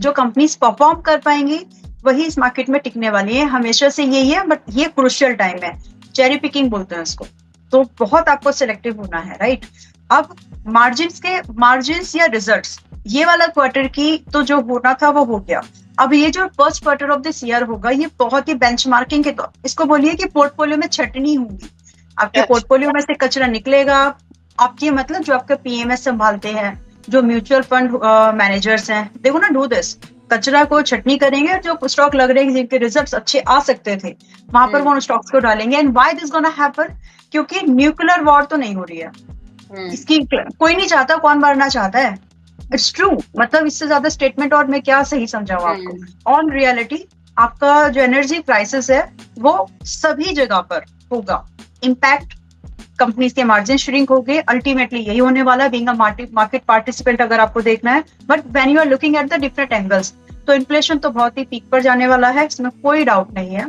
जो companies perform कर पाएंगी वही इस मार्केट में टिकने वाली है, हमेशा से यही है, बट ये क्रूशियल टाइम है, चेरी पिकिंग बोलते हैं इसको, तो बहुत आपको सिलेक्टिव होना है, राइट। अब मार्जिन्स या रिजल्ट्स, ये वाला क्वार्टर की तो जो होना था वो हो गया। अब ये जो first quarter of this year होगा ये बहुत ही बेंचमार्किंग के, तो इसको बोलिए कि पोर्टफोलियो में छटनी होगी, आपके पोर्टफोलियो में से कचरा निकलेगा, आपकी मतलब जो आपके पीएमएस संभालते हैं, जो म्यूचुअल फंड मैनेजर्स हैं, देखो ना, डू दिस, कचरा को छटनी करेंगे, जो स्टॉक लग रहे हैं जिनके रिजल्ट्स अच्छे आ सकते थे वहां पर वो स्टॉक्स को डालेंगे। And why this gonna happen, क्योंकि न्यूक्लियर वॉर तो नहीं हो रही है, इसकी कोई नहीं चाहता, कौन मरना चाहता है, इट्स ट्रू, मतलब इससे ज्यादा स्टेटमेंट और मैं क्या सही समझाऊं आपको। ऑन रियलिटी आपका जो एनर्जी क्राइसिस है वो सभी जगह पर होगा, इम्पैक्ट कंपनीज के मार्जिन श्रिंक हो गए, अल्टीमेटली यही होने वाला है, बीइंग अ मार्केट पार्टिसिपेंट अगर आपको देखना है। But when you are looking at the different angles, तो इन्फ्लेशन तो बहुत ही पीक पर जाने वाला है, इसमें कोई डाउट नहीं है।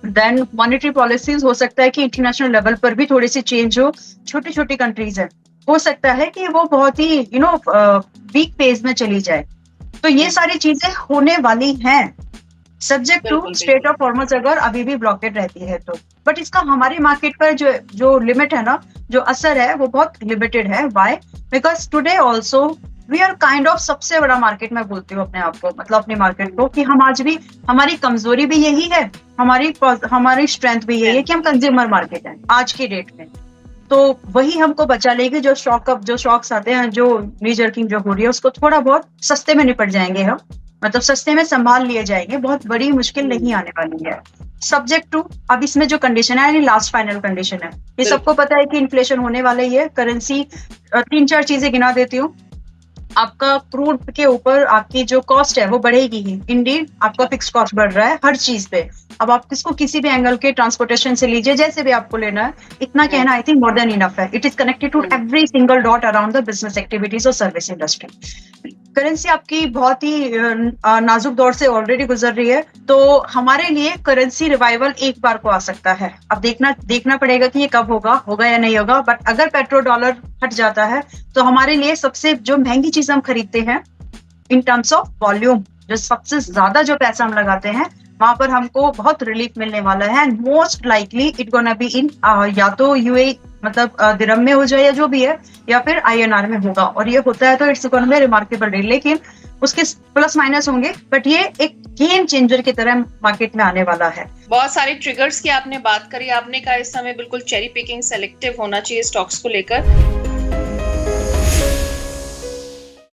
देन मॉनेटरी पॉलिसीज हो सकता है कि इंटरनेशनल लेवल पर भी थोड़ी सी चेंज हो, छोटी छोटी कंट्रीज है, हो सकता है कि वो बहुत ही वीक फेज में चली जाए, तो ये सारी चीजें होने वाली हैं, subject to state of hormones अगर अभी भी ब्लॉकेड रहती है तो। बट इसका हमारी मार्केट पर जो लिमिट है ना, जो असर है वो बहुत लिमिटेड है। Why? Because today also we are kind of सबसे बड़ा मार्केट, मैं बोलती हूँ अपने आप को, मतलब अपनी मार्केट को, कि हम आज भी, हमारी कमजोरी भी यही है, हमारी स्ट्रेंथ भी यही है कि हम कंज्यूमर मार्केट है आज की डेट में। तो वही हमको बचा लेगी, जो शॉक्स आते हैं, जो नी जर्किंग जो हो रही है, उसको थोड़ा बहुत सस्ते में निपट जाएंगे हम, मतलब सस्ते में संभाल लिए जाएंगे, बहुत बड़ी मुश्किल नहीं आने वाली है। सब्जेक्ट टू, अब इसमें जो कंडीशन है, यानी लास्ट फाइनल कंडीशन है, ये सबको पता है कि इन्फ्लेशन होने वाला ही है। करेंसी 3-4 चीजें गिना देती हूँ, आपका क्रूड के ऊपर आपकी जो कॉस्ट है वो बढ़ेगी ही, इंडीड आपका फिक्स कॉस्ट बढ़ रहा है हर चीज पे। अब आप किसको किसी भी एंगल के ट्रांसपोर्टेशन से लीजिए, जैसे भी आपको लेना है, इतना कहना I think more than enough है। It is connected to every single dot around the business activities और सर्विस इंडस्ट्री। करेंसी आपकी बहुत ही नाजुक दौर से ऑलरेडी गुजर रही है, तो हमारे लिए करेंसी रिवाइवल एक बार को आ सकता है। अब देखना पड़ेगा कि ये कब होगा या नहीं होगा। बट अगर पेट्रो डॉलर हट जाता है तो हमारे लिए सबसे जो महंगी चीज हम खरीदते हैं इन टर्म्स ऑफ वॉल्यूम, जो सबसे ज्यादा जो पैसा हम लगाते हैं, वहां पर हमको बहुत रिलीफ मिलने वाला है। And most likely it gonna be in या तो यूए, मतलब दिरहम में हो जाए या जो भी है, या फिर आईएनआर में होगा, और ये होता है तो it's gonna be remarkable deal. लेकिन उसके प्लस माइनस होंगे, बट ये एक गेम चेंजर की तरह मार्केट में आने वाला है। बहुत सारे ट्रिगर्स की आपने बात करी, आपने कहा इस समय बिल्कुल चेरी पिकिंग, सेलेक्टिव होना चाहिए स्टॉक्स को लेकर।